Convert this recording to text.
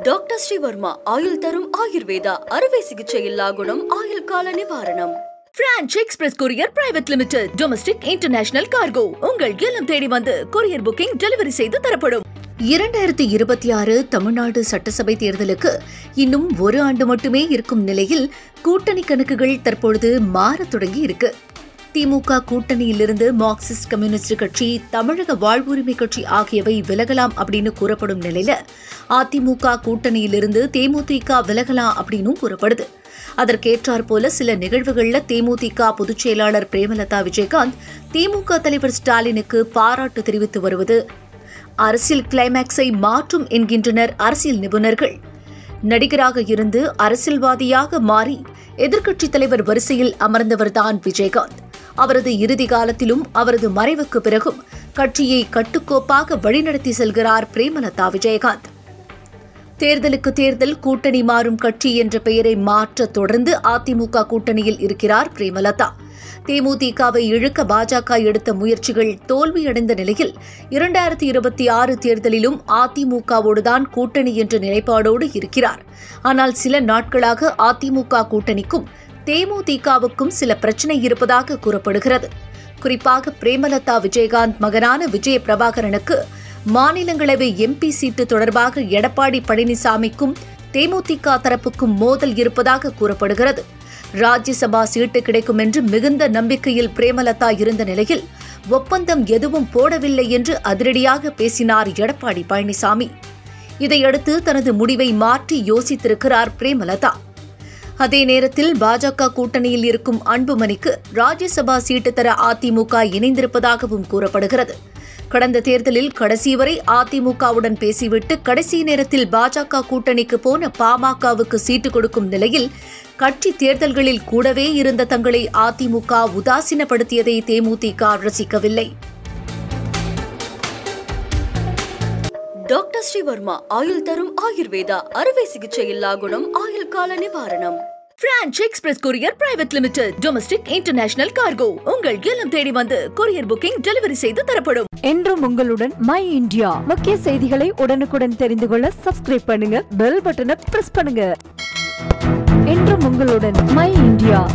Doctor Sreevarma ஆயுள் தரும் ஆயுர்வேதா அறுவை சிகிச்சையில்லா குணம் ஆயுள் கால நிவாரணம். Branch express courier private limited domestic international cargo உங்கள் இல்லம் தேடி வந்து கொரியர் புக்கிங் டெலிவரி செய்து தரப்படும். 2026 தமிழ்நாடு சட்டசபை தேர்தலுக்கு இன்னும் ஒரு ஆண்டு மட்டுமே இருக்கும் நிலையில் கூட்டணி கணக்குகள் தற்பொழுது மாறத் தொடங்கி இருக்கு. திமுக கூட்டணியிலிருந்து மார்க்சிஸ்ட் கம்யூனிஸ்ட் கட்சி, தமிழக வாழ்வுரிமை கட்சி ஆகியவை விலகலாம் அப்படின்னு கூறப்படும் நிலையில அதிமுக கூட்டணியிலிருந்து தேமுதிக விலகலாம் அப்படின்னு கூறப்படுது. அதற்கேற்றாற் போல சில நிகழ்வுகள்ல தேமுதிக பொதுச் செயலாளர் பிரேமலதா விஜயகாந்த் திமுக தலைவர் ஸ்டாலினுக்கு பாராட்டு தெரிவித்து வருவது அரசியல் கிளைமேக்ஸை மாற்றும் என்கின்றனர் அரசியல் நிபுணர்கள். நடிகராக இருந்து அரசியல்வாதியாக மாறி எதிர்க்கட்சித் தலைவர் வரிசையில் அமர்ந்தவர்தான் விஜயகாந்த். அவரது இறுதி காலத்திலும் அவரது மறைவுக்கு பிறகும் கட்சியை கட்டுக்கோப்பாக வழிநடத்தி செல்கிறார் பிரேமலதா விஜயகாந்த். தேர்தலுக்கு தேர்தல் கூட்டணி மாறும் கட்சி என்ற பெயரை மாற்ற தொடர்ந்து அதிமுக கூட்டணியில் இருக்கிறார் பிரேமலதா. தேமுதிகவை இழுக்க பாஜக எடுத்த முயற்சிகள் தோல்வியடைந்த நிலையில் 2026 தேர்தலிலும் அதிமுகவோடுதான் கூட்டணி என்ற நிலைப்பாடோடு இருக்கிறார். ஆனால் சில நாட்களாக அதிமுக கூட்டணிக்கும் தேமுதிகவுக்கும் சில பிரச்சினை இருப்பதாக கூறப்படுகிறது. குறிப்பாக பிரேமலதா விஜயகாந்த் மகனான விஜய பிரபாகரனுக்கு மாநிலங்களவை எம்பி சீட்டு தொடர்பாக எடப்பாடி பழனிசாமிக்கும் தேமுதிக தரப்புக்கும் மோதல் இருப்பதாக கூறப்படுகிறது. ராஜ்யசபா சீட்டு கிடைக்கும் என்று மிகுந்த நம்பிக்கையில் பிரேமலதா இருந்த நிலையில் ஒப்பந்தம் எதுவும் போடவில்லை என்று அதிரடியாக பேசினார் எடப்பாடி பழனிசாமி. இதையடுத்து தனது முடிவை மாற்றி யோசித்திருக்கிறார் பிரேமலதா. அதே நேரத்தில் பாஜக கூட்டணியில் இருக்கும் அன்புமணிக்கு ராஜ்யசபா சீட்டு தர அதிமுக இணைந்திருப்பதாகவும் கூறப்படுகிறது. கடந்த தேர்தலில் கடைசி வரை அதிமுகவுடன் பேசிவிட்டு கடைசி நேரத்தில் பாஜக கூட்டணிக்கு போன பாமகவுக்கு சீட்டு கொடுக்கும் நிலையில் கட்சி தேர்தல்களில் கூடவே இருந்த தங்களை அதிமுக உதாசீனப்படுத்தியதை தேமுதிக ரசிக்கவில்லை. டாக்டர் ஸ்ரீவர்மா ஆயுள் தரும் ஆயுர்வேதா அறுவை சிகிச்சையில்லா குணம் ஆயுள் கால நிவாரணம். Branch express courier private limited domestic international cargo உங்கள் இல்லம் தேடி வந்து கொரியர் புக்கிங் டெலிவரி செய்து தரப்படும். என்றும் உங்களுடன் மை இந்தியா. முக்கிய செய்திகளை உடனுக்குடன் தெரிந்து கொள்ள சப்ஸ்கிரைப் பண்ணுங்க, பெல் பட்டனை பிரஸ் பண்ணுங்க. என்றும் உங்களுடன் மை இந்தியா.